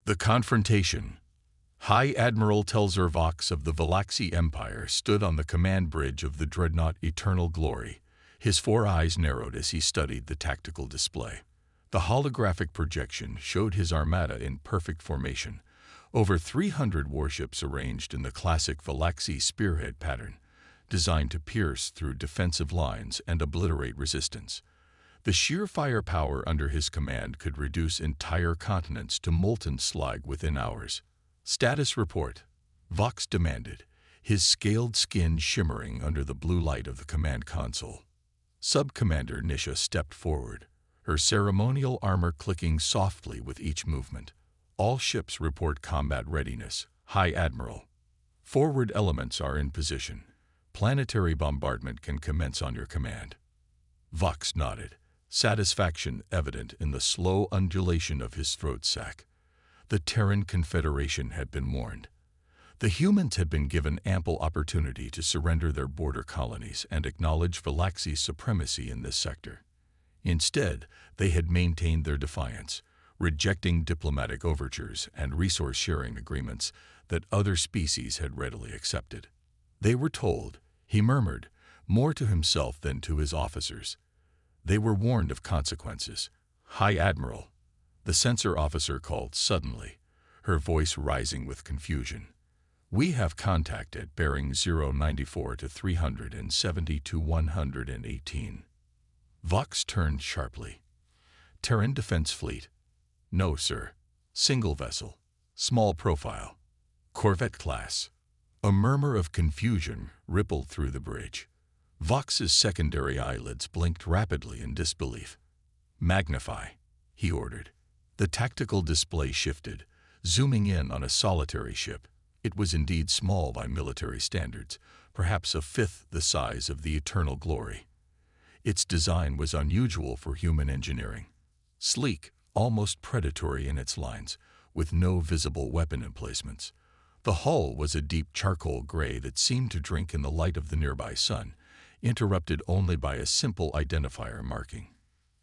The confrontation. High Admiral Telzar Vox of the Velaxi Empire stood on the command bridge of the dreadnought Eternal Glory. His 4 eyes narrowed as he studied the tactical display. The holographic projection showed his armada in perfect formation, over 300 warships arranged in the classic Velaxi spearhead pattern, designed to pierce through defensive lines and obliterate resistance. The sheer firepower under his command could reduce entire continents to molten slag within hours. "Status report," Vox demanded, his scaled skin shimmering under the blue light of the command console. Sub-Commander Nisha stepped forward, her ceremonial armor clicking softly with each movement. "All ships report combat readiness, High Admiral. Forward elements are in position. Planetary bombardment can commence on your command." Vox nodded, satisfaction evident in the slow undulation of his throat sac. The Terran Confederation had been warned. The humans had been given ample opportunity to surrender their border colonies and acknowledge Velaxi's supremacy in this sector. Instead, they had maintained their defiance, rejecting diplomatic overtures and resource-sharing agreements that other species had readily accepted. "They were told," he murmured, more to himself than to his officers. "They were warned of consequences. High Admiral," the censor officer called suddenly, her voice rising with confusion. "We have contact at bearing 094 to 370 to 118. Vox turned sharply. "Terran Defense Fleet?" "No, sir. Single vessel. Small profile. Corvette class." A murmur of confusion rippled through the bridge. Vox's secondary eyelids blinked rapidly in disbelief. "Magnify," he ordered. The tactical display shifted, zooming in on a solitary ship. It was indeed small by military standards, perhaps a fifth the size of the Eternal Glory. Its design was unusual for human engineering. Sleek, almost predatory in its lines, with no visible weapon emplacements. The hull was a deep charcoal gray that seemed to drink in the light of the nearby sun, interrupted only by a simple identifier marking.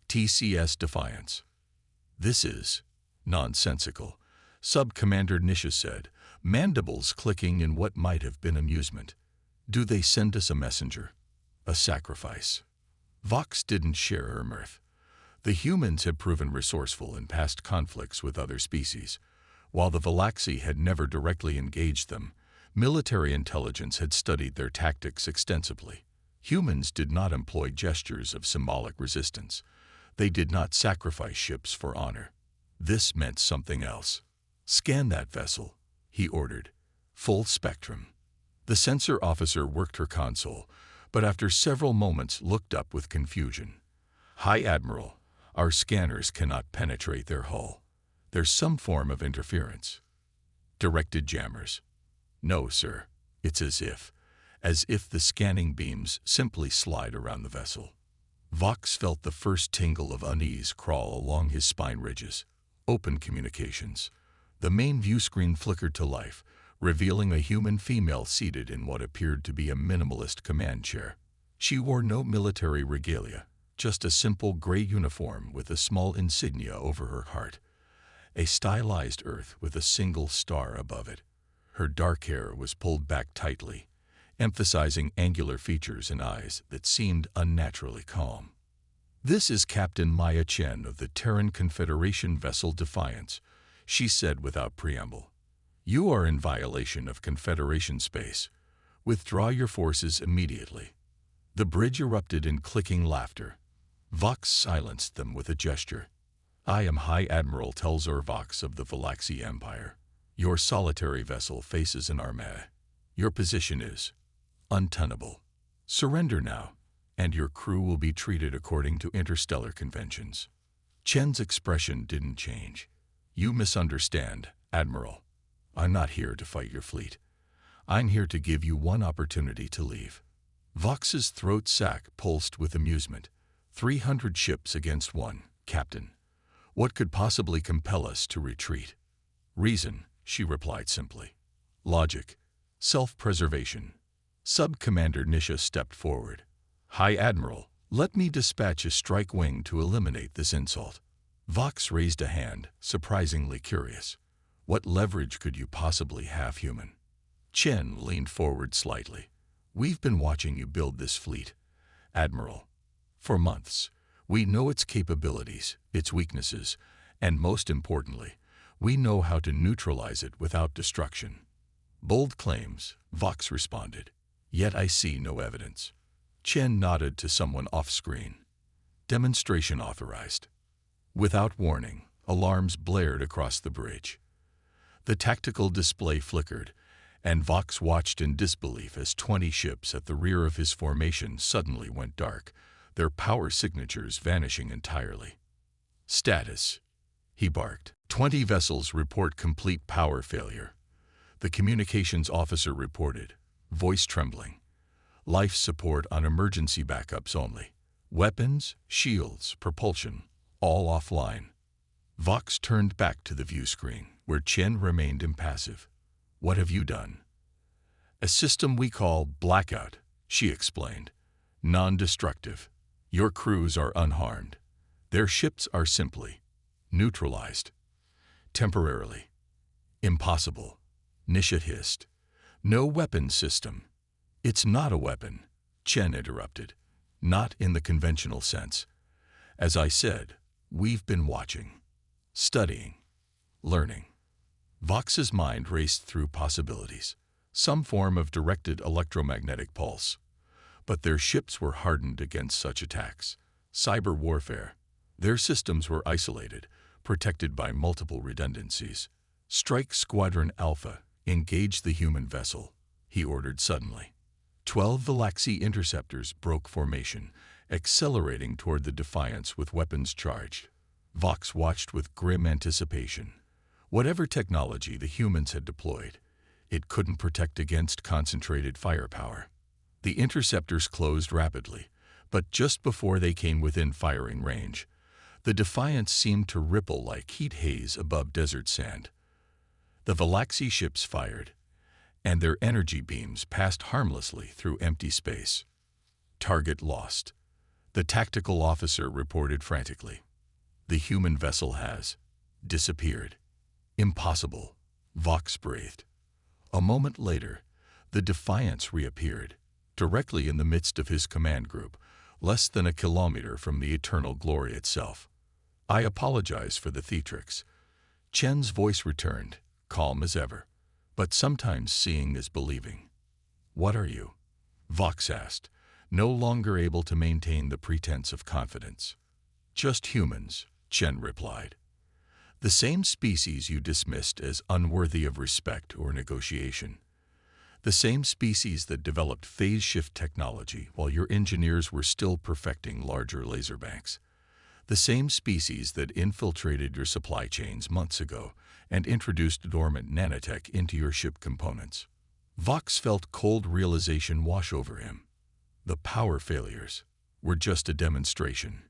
"TCS Defiance." "This is nonsensical," Sub-Commander Nisha said, mandibles clicking in what might have been amusement. "Do they send us a messenger? A sacrifice?" Vox didn't share her mirth. The humans had proven resourceful in past conflicts with other species. While the Velaxi had never directly engaged them, military intelligence had studied their tactics extensively. Humans did not employ gestures of symbolic resistance. They did not sacrifice ships for honor. This meant something else. "Scan that vessel," he ordered. "Full spectrum." The censor officer worked her console, but after several moments looked up with confusion. "High Admiral, our scanners cannot penetrate their hull. There's some form of interference." "Directed jammers?" "No, sir. It's as if the scanning beams simply slide around the vessel." Vox felt the first tingle of unease crawl along his spine ridges. Open communications. The main view screen flickered to life, revealing a human female seated in what appeared to be a minimalist command chair. She wore no military regalia, just a simple gray uniform with a small insignia over her heart. A stylized earth with a single star above it. Her dark hair was pulled back tightly, emphasizing angular features and eyes that seemed unnaturally calm. "This is Captain Maya Chen of the Terran Confederation vessel Defiance," she said without preamble. "You are in violation of Confederation space. Withdraw your forces immediately." The bridge erupted in clicking laughter. Vox silenced them with a gesture. "I am High Admiral Telzar Vox of the Velaxi Empire. Your solitary vessel faces an armada. Your position is untenable. Surrender now, and your crew will be treated according to interstellar conventions." Chen's expression didn't change. "You misunderstand, Admiral. I'm not here to fight your fleet. I'm here to give you one opportunity to leave." Vox's throat sac pulsed with amusement. 300 ships against one, Captain. What could possibly compel us to retreat? "Reason," she replied simply. "Logic. Self-preservation." Sub-Commander Nisha stepped forward. "High Admiral, let me dispatch a strike wing to eliminate this insult." Vox raised a hand, surprisingly curious. What leverage could you possibly have, human? Chen leaned forward slightly. We've been watching you build this fleet, Admiral. For months, we know its capabilities, its weaknesses, and most importantly, we know how to neutralize it without destruction. Bold claims, Vox responded. Yet I see no evidence. Chen nodded to someone off-screen. Demonstration authorized. Without warning, alarms blared across the bridge. The tactical display flickered, and Vox watched in disbelief as 20 ships at the rear of his formation suddenly went dark, their power signatures vanishing entirely. Status, he barked. 20 vessels report complete power failure. The communications officer reported, voice trembling. Life support on emergency backups only. Weapons, shields, propulsion, all offline. Vox turned back to the view screen, where Chen remained impassive. What have you done? A system we call Blackout, she explained. Non-destructive. Your crews are unharmed. Their ships are simply neutralized. Temporarily. Impossible. Nisha hissed. No weapon system. It's not a weapon, Chen interrupted. Not in the conventional sense. As I said, we've been watching, studying, learning. Vox's mind raced through possibilities. Some form of directed electromagnetic pulse. But their ships were hardened against such attacks. Cyber warfare. Their systems were isolated, protected by multiple redundancies. Strike Squadron Alpha, engage the human vessel, he ordered suddenly. 12 Galaxy interceptors broke formation, accelerating toward the Defiance with weapons charged. Vox watched with grim anticipation. Whatever technology the humans had deployed, it couldn't protect against concentrated firepower. The interceptors closed rapidly, but just before they came within firing range, the Defiance seemed to ripple like heat haze above desert sand. The Galaxy ships fired, and their energy beams passed harmlessly through empty space. Target lost. The tactical officer reported frantically. The human vessel has disappeared. Impossible, Vox breathed. A moment later, the Defiance reappeared, directly in the midst of his command group, less than a kilometer from the eternal glory itself. I apologize for the theatrics. Chen's voice returned, calm as ever. But sometimes seeing is believing. What are you? Vox asked, no longer able to maintain the pretense of confidence. Just humans, Chen replied. The same species you dismissed as unworthy of respect or negotiation. The same species that developed phase shift technology while your engineers were still perfecting larger laser banks. The same species that infiltrated your supply chains months ago and introduced dormant nanotech into your ship components. Vox felt cold realization wash over him. The power failures were just a demonstration.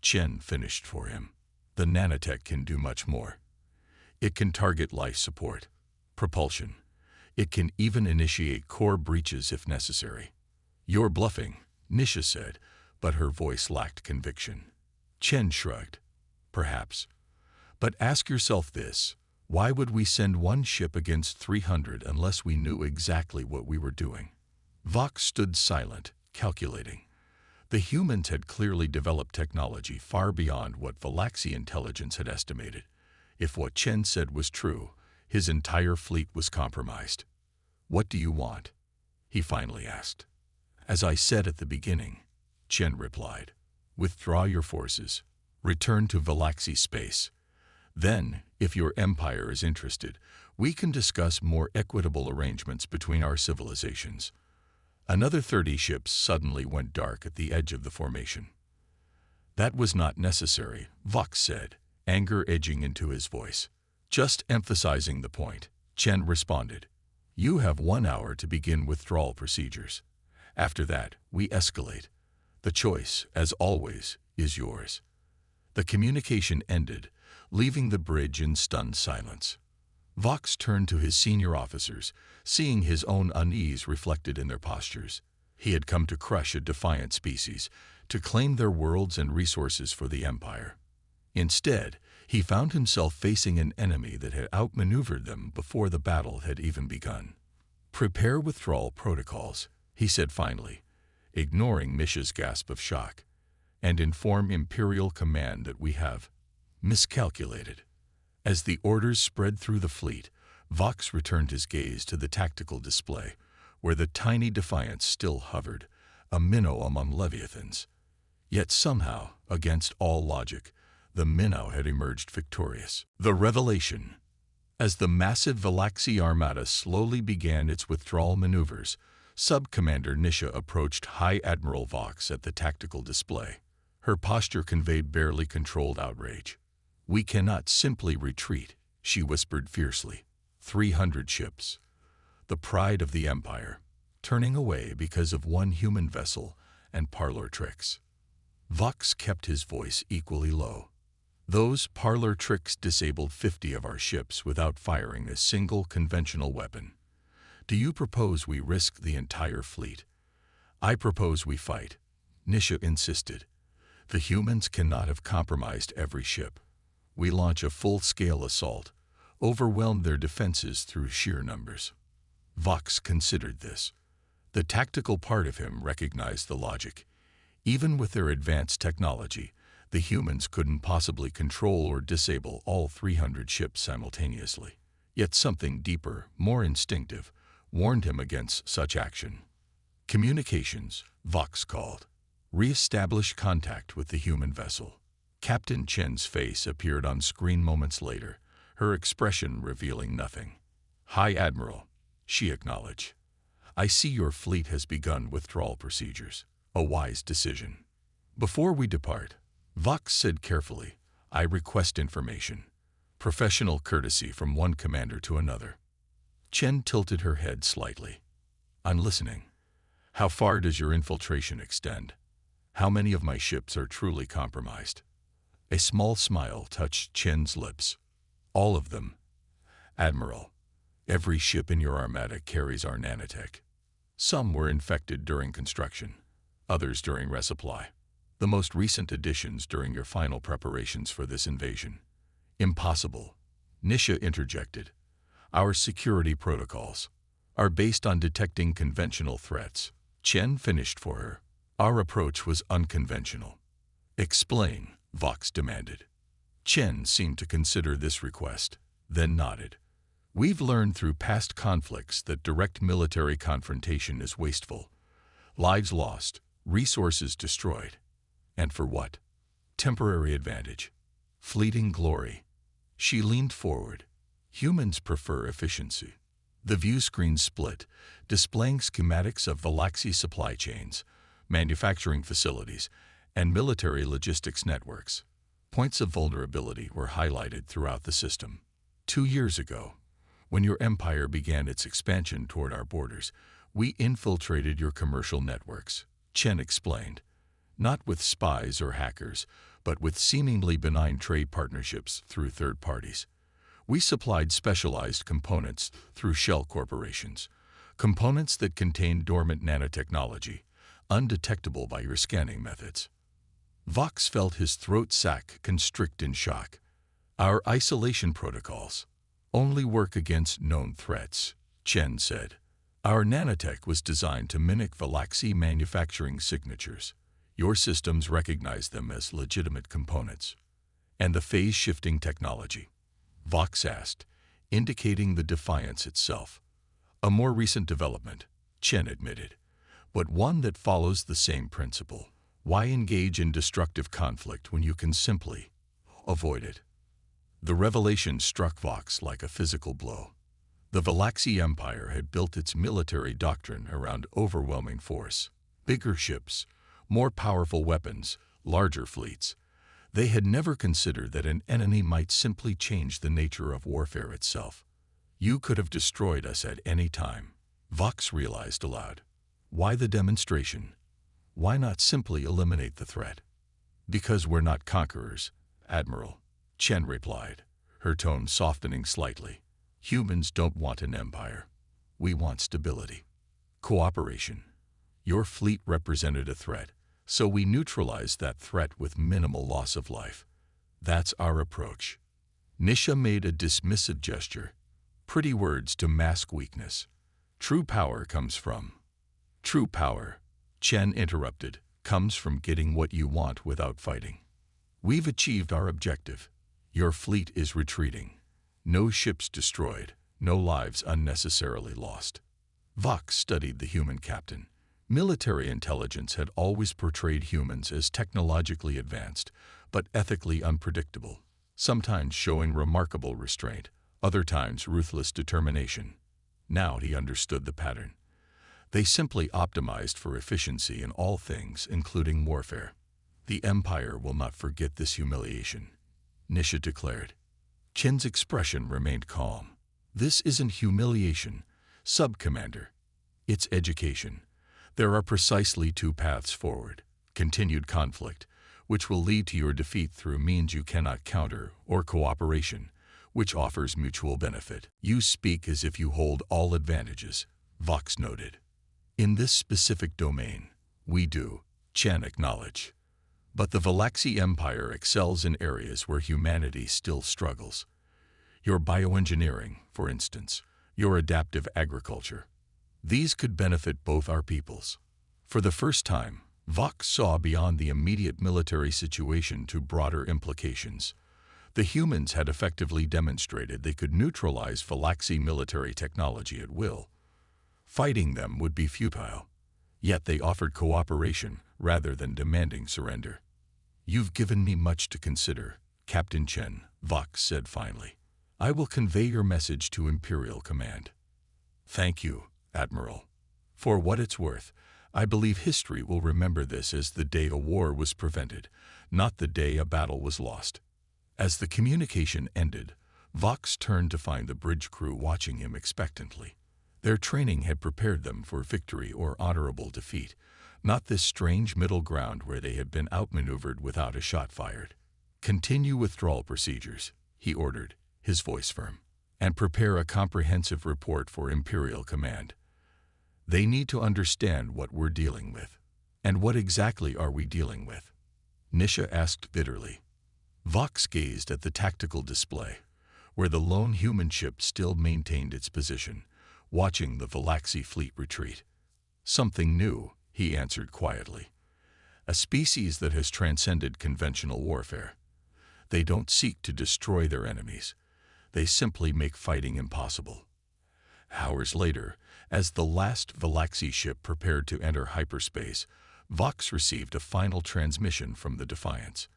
Chen finished for him. The nanotech can do much more. It can target life support, propulsion. It can even initiate core breaches if necessary. You're bluffing, Nisha said, but her voice lacked conviction. Chen shrugged. Perhaps. But ask yourself this. Why would we send one ship against 300 unless we knew exactly what we were doing? Vox stood silent, calculating. The humans had clearly developed technology far beyond what Galaxy intelligence had estimated. If what Chen said was true, his entire fleet was compromised. What do you want? He finally asked. As I said at the beginning, Chen replied. Withdraw your forces. Return to Galaxy space. Then, if your empire is interested, we can discuss more equitable arrangements between our civilizations. Another 30 ships suddenly went dark at the edge of the formation. That was not necessary, Vox said, anger edging into his voice. Just emphasizing the point, Chen responded. You have 1 hour to begin withdrawal procedures. After that, we escalate. The choice, as always, is yours. The communication ended, leaving the bridge in stunned silence. Vox turned to his senior officers, seeing his own unease reflected in their postures. He had come to crush a defiant species, to claim their worlds and resources for the Empire. Instead, He found himself facing an enemy that had outmaneuvered them before the battle had even begun. "Prepare withdrawal protocols," he said finally, ignoring Misha's gasp of shock, "and inform Imperial Command that we have miscalculated." As the orders spread through the fleet, Vox returned his gaze to the tactical display, where the tiny Defiance still hovered, a minnow among leviathans. Yet somehow, against all logic, the minnow had emerged victorious. The revelation. As the massive Valaxi Armada slowly began its withdrawal maneuvers, Sub-Commander Nisha approached High Admiral Vox at the tactical display. Her posture conveyed barely controlled outrage. "We cannot simply retreat," she whispered fiercely. 300 ships, the pride of the Empire, turning away because of one human vessel and parlor tricks. Vox kept his voice equally low. "Those parlor tricks disabled 50 of our ships without firing a single conventional weapon. Do you propose we risk the entire fleet?" "I propose we fight," Nisha insisted. "The humans cannot have compromised every ship. We launch a full-scale assault, overwhelm their defenses through sheer numbers." Vox considered this. The tactical part of him recognized the logic. Even with their advanced technology, the humans couldn't possibly control or disable all 300 ships simultaneously. Yet something deeper, more instinctive, warned him against such action. "Communications," Vox called. "Re-establish contact with the human vessel." Captain Chen's face appeared on screen moments later, her expression revealing nothing. "High Admiral," she acknowledged. "I see your fleet has begun withdrawal procedures. A wise decision." "Before we depart," Vox said carefully, "I request information. Professional courtesy from one commander to another." Chen tilted her head slightly. "I'm listening. How far does your infiltration extend? How many of my ships are truly compromised?" A small smile touched Chen's lips. "All of them, Admiral. Every ship in your armada carries our nanotech. Some were infected during construction, others during resupply. The most recent additions during your final preparations for this invasion." "Impossible," Nisha interjected. "Our security protocols are based on detecting conventional threats." Chen finished for her. "Our approach was unconventional." "Explain," Vox demanded. Chen seemed to consider this request, then nodded. "We've learned through past conflicts that direct military confrontation is wasteful. Lives lost, resources destroyed. And for what? Temporary advantage. Fleeting glory." She leaned forward. "Humans prefer efficiency." The view screen split, displaying schematics of Valaxi supply chains, manufacturing facilities, and military logistics networks. Points of vulnerability were highlighted throughout the system. 2 years ago, when your empire began its expansion toward our borders, we infiltrated your commercial networks," Chen explained. "Not with spies or hackers, but with seemingly benign trade partnerships through third parties. We supplied specialized components through shell corporations, components that contained dormant nanotechnology, undetectable by your scanning methods." Vox felt his throat sac constrict in shock. "Our isolation protocols only work against known threats," Chen said. "Our nanotech was designed to mimic Valaxi manufacturing signatures. Your systems recognize them as legitimate components." "And the phase-shifting technology?" Vox asked, indicating the Defiance itself. "A more recent development," Chen admitted, "but one that follows the same principle. Why engage in destructive conflict when you can simply avoid it?" The revelation struck Vox like a physical blow. The Valaxi Empire had built its military doctrine around overwhelming force. Bigger ships, more powerful weapons, larger fleets. They had never considered that an enemy might simply change the nature of warfare itself. "You could have destroyed us at any time," Vox realized aloud. "Why the demonstration? Why not simply eliminate the threat?" "Because we're not conquerors, Admiral," Chen replied, her tone softening slightly. "Humans don't want an empire. We want stability. Cooperation. Your fleet represented a threat, so we neutralized that threat with minimal loss of life. That's our approach. Nisha made a dismissive gesture. Pretty words to mask weakness. True power comes from. True power, Chen interrupted, comes from getting what you want without fighting. We've achieved our objective. Your fleet is retreating. No ships destroyed, no lives unnecessarily lost. Vox studied the human captain. Military intelligence had always portrayed humans as technologically advanced, but ethically unpredictable, sometimes showing remarkable restraint, other times ruthless determination. Now he understood the pattern. They simply optimized for efficiency in all things, including warfare. The Empire will not forget this humiliation, Nisha declared. Chen's expression remained calm. This isn't humiliation, Sub-Commander. It's education. There are precisely two paths forward. Continued conflict, which will lead to your defeat through means you cannot counter, or cooperation, which offers mutual benefit. You speak as if you hold all advantages, Vox noted. In this specific domain, we do, Chen acknowledged. But the Velaxi Empire excels in areas where humanity still struggles. Your bioengineering, for instance, your adaptive agriculture. These could benefit both our peoples. For the first time, Vox saw beyond the immediate military situation to broader implications. The humans had effectively demonstrated they could neutralize Velaxi military technology at will. Fighting them would be futile. Yet they offered cooperation rather than demanding surrender. You've given me much to consider, Captain Chen, Vox said finally. I will convey your message to Imperial Command. Thank you, Admiral. For what it's worth, I believe history will remember this as the day a war was prevented, not the day a battle was lost. As the communication ended, Vox turned to find the bridge crew watching him expectantly. Their training had prepared them for victory or honorable defeat, not this strange middle ground where they had been outmaneuvered without a shot fired. Continue withdrawal procedures, he ordered, his voice firm, and prepare a comprehensive report for Imperial Command. They need to understand what we're dealing with. And what exactly are we dealing with? Nisha asked bitterly. Vox gazed at the tactical display, where the lone human ship still maintained its position, watching the Velaxi fleet retreat. Something new, he answered quietly. A species that has transcended conventional warfare. They don't seek to destroy their enemies. They simply make fighting impossible. Hours later, as the last Velaxi ship prepared to enter hyperspace, Vox received a final transmission from the Defiance.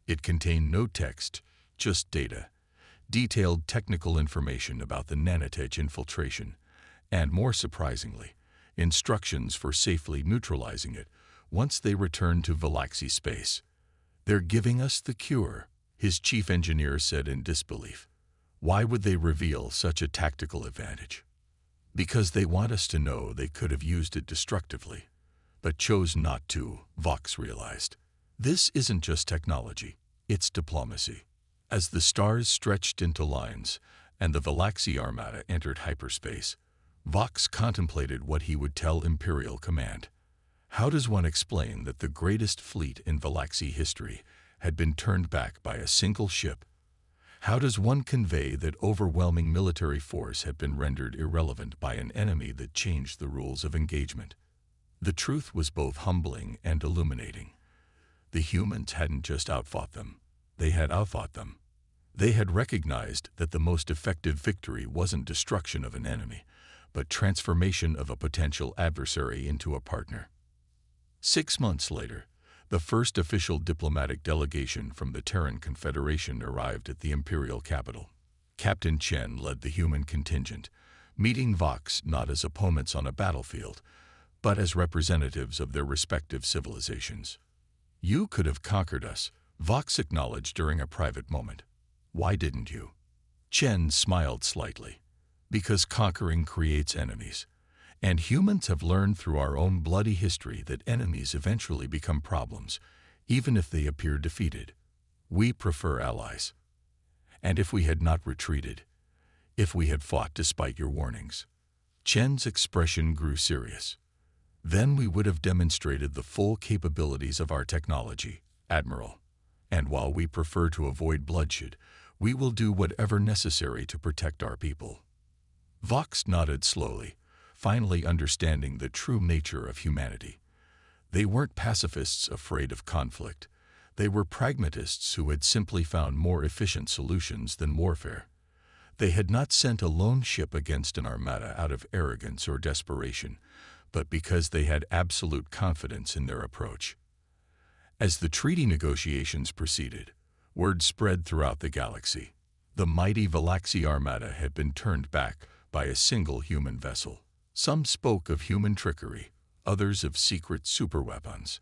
It contained no text, just data, detailed technical information about the nanotech infiltration, and more surprisingly, instructions for safely neutralizing it once they return to Velaxi space. They're giving us the cure, his chief engineer said in disbelief. Why would they reveal such a tactical advantage? Because they want us to know they could have used it destructively, but chose not to, Vox realized. This isn't just technology, it's diplomacy. As the stars stretched into lines and the Velaxi Armada entered hyperspace, Vox contemplated what he would tell Imperial Command. How does one explain that the greatest fleet in Velaxi history had been turned back by a single ship? How does one convey that overwhelming military force had been rendered irrelevant by an enemy that changed the rules of engagement? The truth was both humbling and illuminating. The humans hadn't just outfought them, they had outfought them. They had recognized that the most effective victory wasn't destruction of an enemy, but transformation of a potential adversary into a partner. 6 months later, the first official diplomatic delegation from the Terran Confederation arrived at the imperial capital. Captain Chen led the human contingent, meeting Vox not as opponents on a battlefield, but as representatives of their respective civilizations. You could have conquered us, Vox acknowledged during a private moment. Why didn't you? Chen smiled slightly. Because conquering creates enemies. And humans have learned through our own bloody history that enemies eventually become problems, even if they appear defeated. We prefer allies. And if we had not retreated, if we had fought despite your warnings. Chen's expression grew serious. Then we would have demonstrated the full capabilities of our technology, Admiral. And while we prefer to avoid bloodshed, we will do whatever necessary to protect our people." Vox nodded slowly, finally understanding the true nature of humanity. They weren't pacifists afraid of conflict. They were pragmatists who had simply found more efficient solutions than warfare. They had not sent a lone ship against an armada out of arrogance or desperation, but because they had absolute confidence in their approach. As the treaty negotiations proceeded, word spread throughout the galaxy. The mighty Galaxy Armada had been turned back by a single human vessel. Some spoke of human trickery, others of secret superweapons,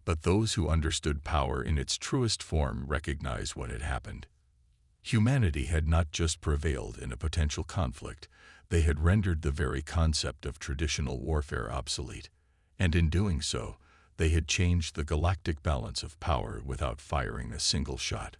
but those who understood power in its truest form recognized what had happened. Humanity had not just prevailed in a potential conflict, they had rendered the very concept of traditional warfare obsolete, and in doing so, they had changed the galactic balance of power without firing a single shot.